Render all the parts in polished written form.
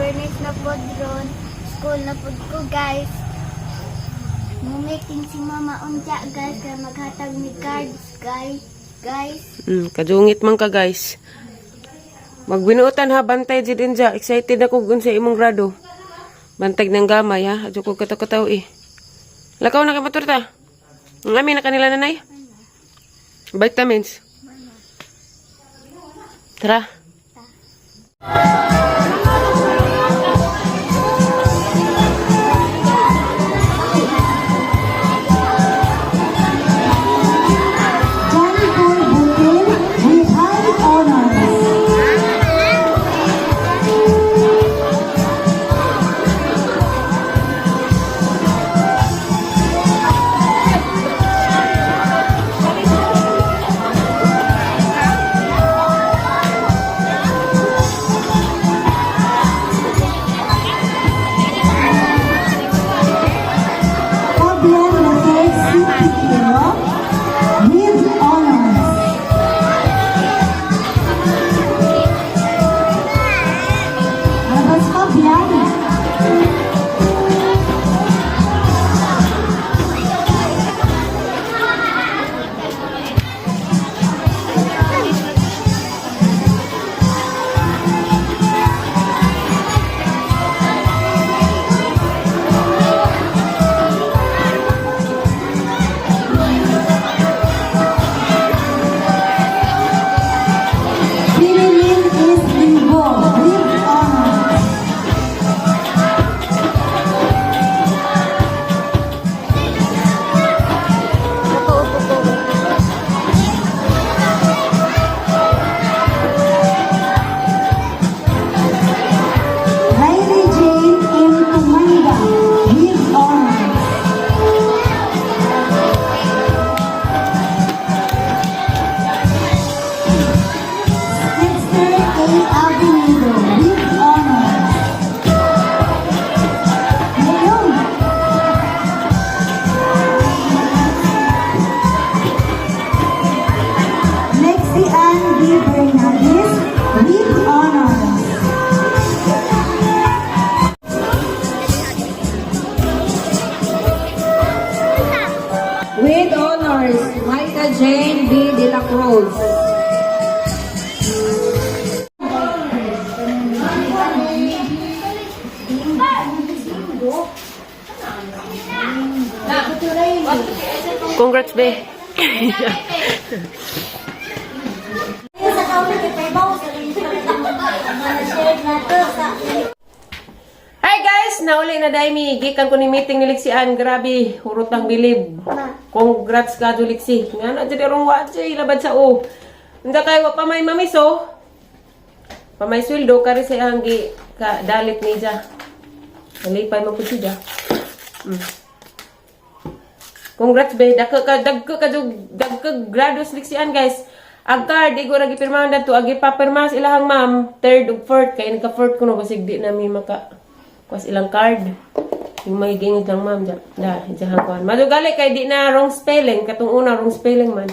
Fairness na po ron. School na po ko guys. Mumiting si mama unja guys. Kaya maghatag ni cards guys. Kadungit man ka guys. Magbinuotan ha, bantay din dyan. Excited ako gun sa imong grado. Bantag ng gamay ha. Adyo ko kataw-kataw eh. Lakaw na ka maturta. Ang amin na kanila nanay. Vitamins. Tara. With honors, Maika Jane B. De La Cruz. Congrats, be. Hi guys! Nauli na dahil gikan ko ni meeting ni Lixian. Grabe, hurot ng bilib. Congrats ka do Lixi. Nga na, dyan erong watchay, labad sa o. Hindi kayo pa may mamiso. Pa may sweldo, kari sa hanggi ka dalit ni dya. Nalipay mo po siya. Congrats be, dagka graduates Lixian guys. Agkard, di ko nagipirmahan na to. Agi papirmas ilahang ma'am. 3rd ug 4th. Kaya nagka 4th ko no. Basig di namin kuas ilang card. Yung magigingit lang ma'am. Diyan ko. Madugali kay di na wrong spelling. Katong una wrong spelling man.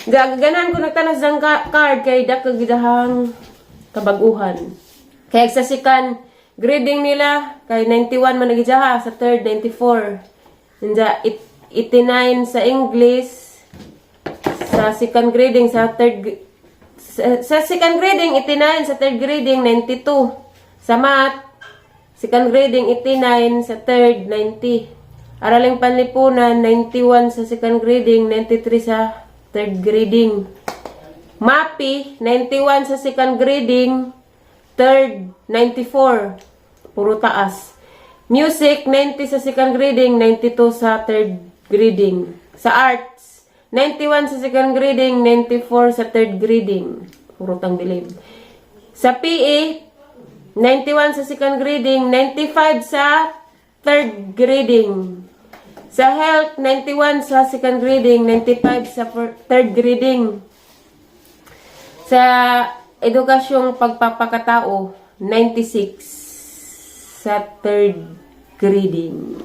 Ganahan ko nagtanas ng card kay dakagidahang kabaguhan. Kaya sa second grading nila kay 91 man nagijaha. Sa 3rd 94. Nja 89 sa English. Sa second grading, sa second grading, 89. Sa third grading, 92. Sa math, second grading, 89. Sa third, 90. Araling panlipunan, 91 sa second grading, 93 sa third grading. MAPI, 91 sa second grading, third, 94. Puro taas. Music, 90 sa second grading, 92 sa third grading. Sa arts, 91 sa second grading, 94 sa third grading. Purutang bilib. Sa PE, 91 sa second grading, 95 sa third grading. Sa health, 91 sa second grading, 95 sa third grading. Sa edukasyong pagpapakatao, 96 sa third grading.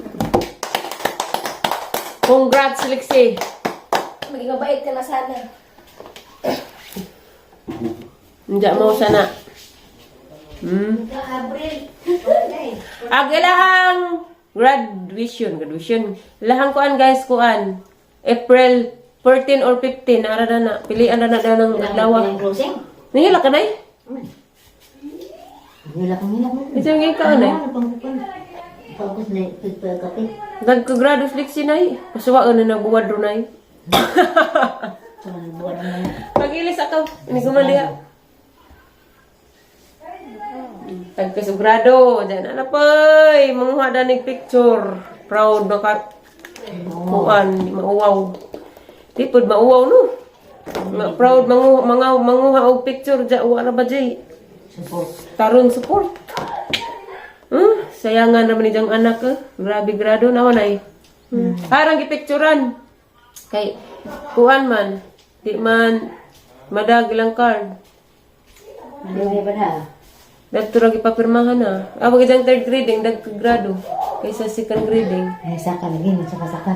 Congrats, Lexi! Maging mabait ka na sana. Hindi mo sana. April. Ag ilahang graduation. Ilahang kuan guys, kuan. April 14 or 15, ara na. Pilian na daw ng adlaw. Closing? Nihila ka nay? Nila kong nila mo. Ito yung ikaw nay. Focus na kape. Nagka-graduate flexi nay. Pasuwa na nabuwad ro nay. Buwan na. Pag-ilis ako. Ini gumandiya. Tagkasugrado. Diyan na poy. Manguha na ng picture. Proud na ka. Kuan. Mauwaw. Tipod mauwaw no. Proud manguha og picture. Diyan. Wala ba jay? Tarong support. Sayangan naman ni diyang anak eh. Grabe grado na wanay. Parang gipicturan. Kay kuan man. Di man madag ilang card. Hindi ba na? Dagto ra gipapirmahan na. Awag diyang third grading grado kaysa second grading. Ay, saka lagi. Saka.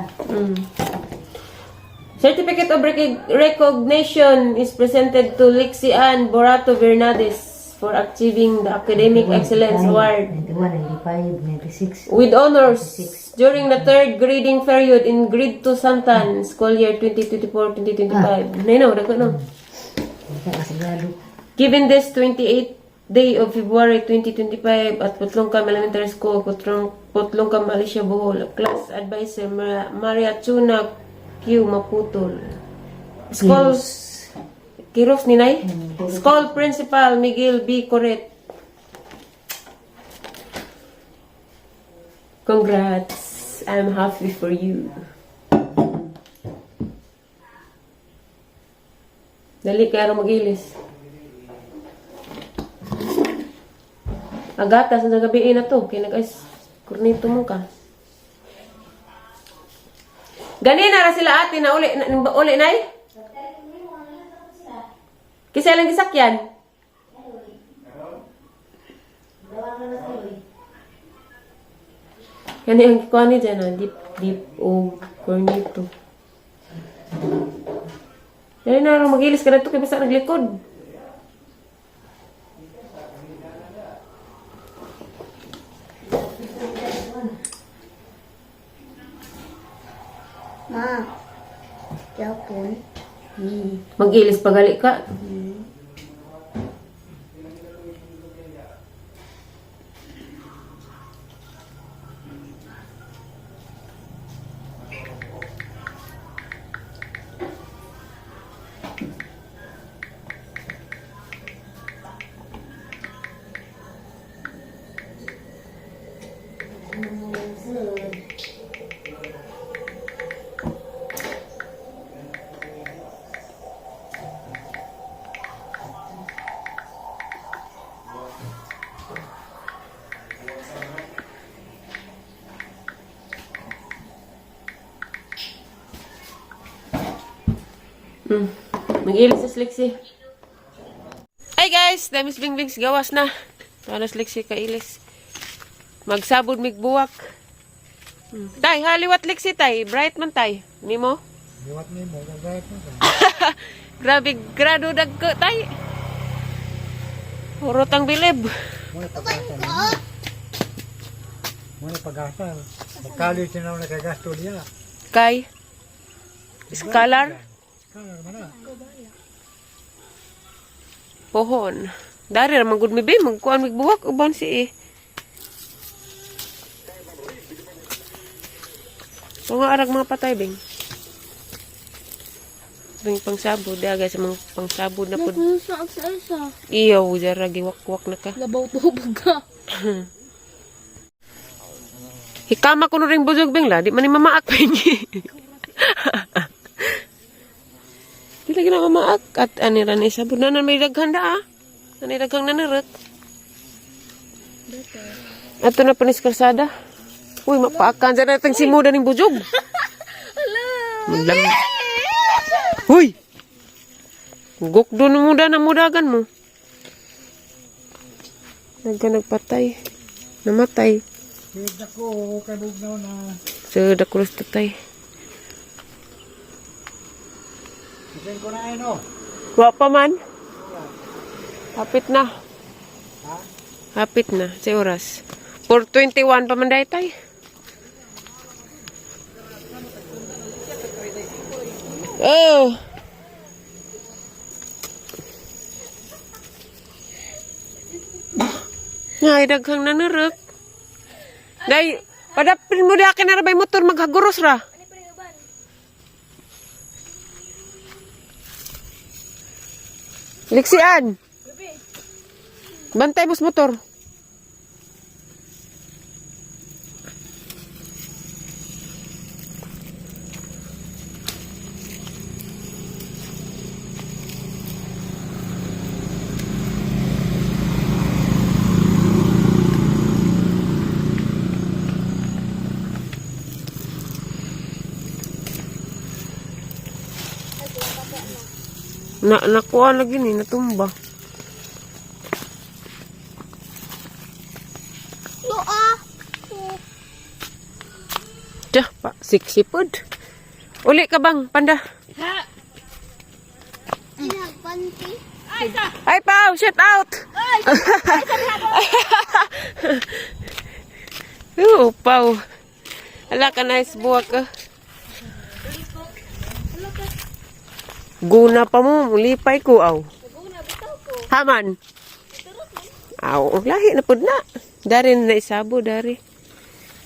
Certificate of Recognition is presented to Lixie Ann Borato Bernades for achieving the Academic Excellence Award 91, 95, 96. with honors during the third grading period in Grade 2 Santan, school year 2024-2025. Nino, daga no. Sigurado. Given this 28th day of February 2025 at Putlongkam Elementary School, Putlongkam, Alicia Bohol, Class Advisor Maria Chuna Q. Maputol. School Kiros ni Nay? School Principal Miguel B. Coret. Congrats. I'm happy for you. Dali kaya mag-ilis. Agatas na gabi na to. Kaya nag-ice. Kurnito mo ka. Ganina ra sila ate na uli Nay? Kisa lang gisakyan. Yan yung kikuha ni dyan, deep o cornito. Yan na, mag-ilis ka na ito, kaya basta naglikod. Ma, yapon. Mag-ilis pagali ka. Mag-ilis sa Slixie. Ay guys, damis bingbings gawas na. Para Slixie kailis. Magsabod migbuwak. Tay, haliwat Lixie tay. Bright man tay. Nimo? Liwat ni mo, bright mo. Grabe, grado dagko tay. Urotang bilib. Muna pag-asal. Muna pag-asal. Magkali sinaw na kagasto niya. Kay? Scholar? Scholar man na. Pohon. Dari ra magud mi be magkuan migbuwak uban si Mga arag mga patay bing. Bing pangsabod guys mga pangsabod na pud. Sa isa. Iyaw jara giwak-wak na ka. Labaw tubog ka. Hikama ko no ring bujog bing la, di man ni mamaak bing. Di lagi na mamaak at aniran ni sabod na may daghan da ah. Ani daghang naneret. Ato na panis kalsada. Uy, mapaakan dyan natin si Muda ng bujog. Hala. Uy! Gukdo ng Muda na mudagan mo. Nagpatay. Namatay. Pwede ko, kabugnaw na. Dakulos tatay. Sabihin ko na ano. Wa pa man. Hapit na. Hapit na. Sa oras. 421 pa man dahi tay. Oh. Ay, daghang nanurok. Day, padapin mo di akin na rabay motor maghaguros ra. Liksian. Bantay mos motor. Nakuha lagi ni, natumba. Dah, pak, siksipod. Uli ka bang, panda? Panty. Ay, Pao, shout out! Pao. Ala ka, nice buwak ka. Guna pa mo, mulipay ko, aw. Haman. Aw, lahi na pud na. Dari na isabo, dari.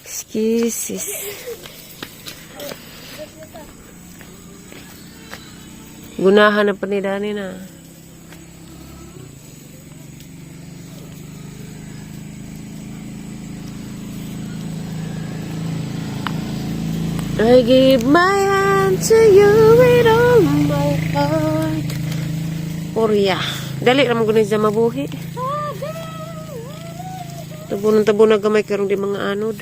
Excuses. Gunahan na pa ni Dani na. I give my hand to you with all my heart. Orya. Dali naman ko na siya mabuhi. Tabunan na gamay karong di mga anod.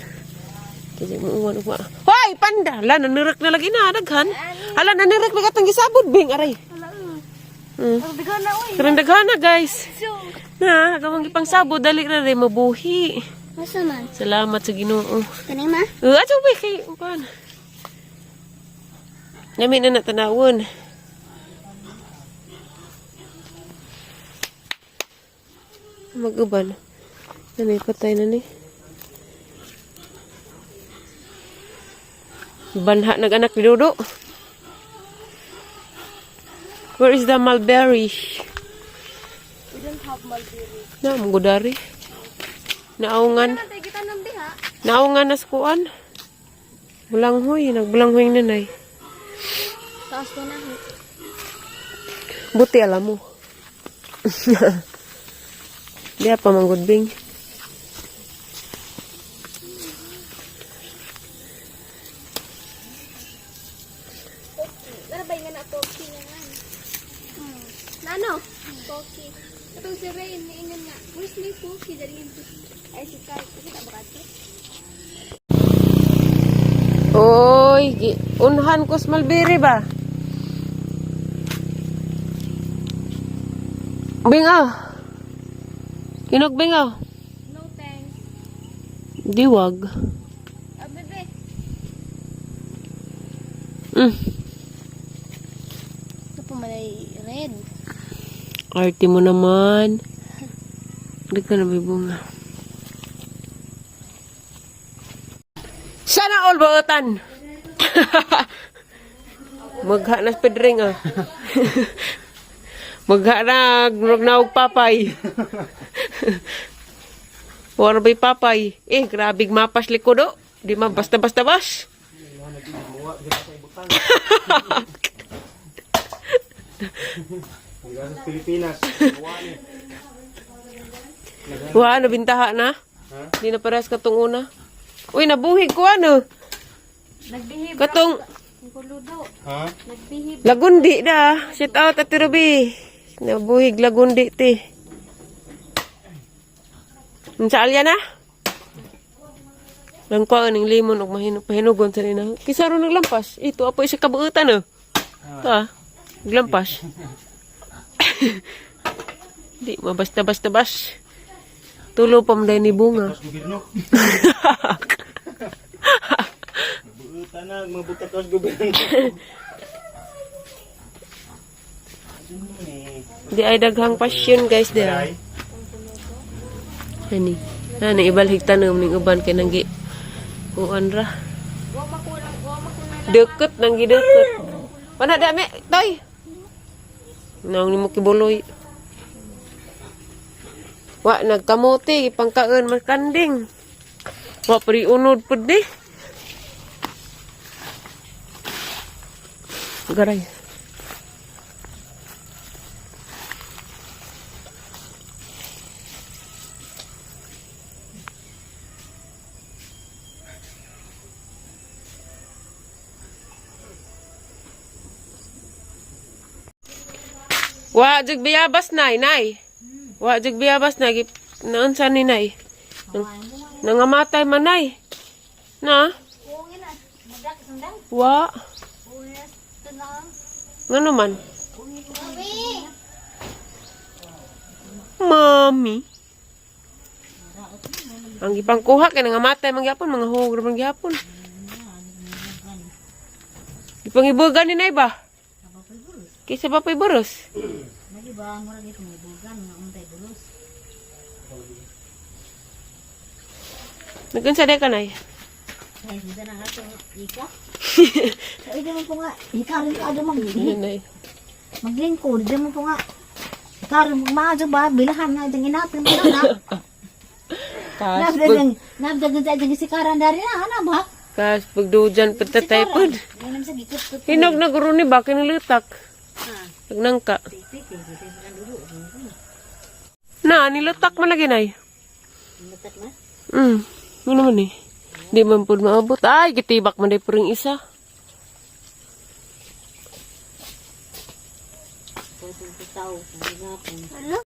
Kasi mo uwan uwa. Hoy, panda! Hala, nanirik na lagi na, daghan. Hala, nanirik na katang gisabod, Bing, aray. Daghan na, oy. Karang daghan na, guys. Na, gamang ipang sabod, dali na rin mabuhi. Masa man? Salamat sa Ginoo. Kanay ma? Ato ba kay upan? Nami na natanawon. Mag-uban. Nanay patay na ni. Banha nag-anak ni Dodo. Where is the mulberry? We don't have mulberry. Na, magudari. Naungan. Kita nang diha. Naungan na skuan. Bulanghoy. Nagbulanghoy nanay. Taas ko na. Buti alam mo. Di apa manggudbing. Narabay nga na poki nga nga. Nano? Poki. Itong si Rain, niingan nga. Where's my poki? Dari yun. Ay, si Kai. Kasi tabakato. Oy, unhan ko sa mulberry ba? Bingaw. Kinog bingaw. No thanks. Diwag. Bebe. Ito po malay red. Arte mo naman. Hindi ka na may bunga. Sana all bautan. Magha na pedring ah. Magha na naog papay. Wala ba'y papay? Grabig mapas likodo. Di ma basta-basta bas. Pilipinas. Wala na bintaha na. Di na pares katong una. Uy, nabuhig ko ano. Nagbihib. Katong Kuludo. Ha? Nagbihib. Lagundi da. Shout out at Ruby. Nabuhig lagundi ti. Unsaan yan na? Langkwa ning limon og pahinugon sa nina. Kisaro naglampas. Ito apo isa kabuutan oh. Ito ah. Naglampas. Di mabasta-basta bas. Tulo pa man ni bunga. Gobyerno. Tanag mabukat os gobyerno. Di ay daghang passion guys dira. Ani. Na ni ibalhig tanom ning uban kay nanggi kuan ra. Wa makulang Deket nang gideket. Mana dami toy. Nang ni mo kibuloy. Wa nagkamuti pangkaon makanding. Wa pri unod pud di. Garay. Wa jug biyabas nay. Wa jug biyabas nay naunsa ni nay. Nangamatay man nay. Na? Wa. Ngano man? Mami. Ang ipangkuha kay nangamatay man gyapon mga hugro man gyapon. Ipangibugan ni nay ba? Kisa pa pa'y boros? Lagi ba, mura dito mga bugan, mga untay bulos. Nagkunsa day ka nay? Kahit hindi na nga ito, ika. So, hindi mo po nga, ika rin ka ado Nay. maglingkod, hindi mo po nga. Ika rin maadyo ba, bilahan na itong inapin mo na. Nabdagan sa itong isikaran dari na, ano ba? Kas pagdujan patatay pod. Ganun sa gikot-kot. Hinog na guro ni ba kinilutak. Nagnangka. Na nilutak man lagi nay. Lutak na? Ano man eh. Di man pod maabot. Ay gitibak man day puring isa. Kung tao, kung higapon.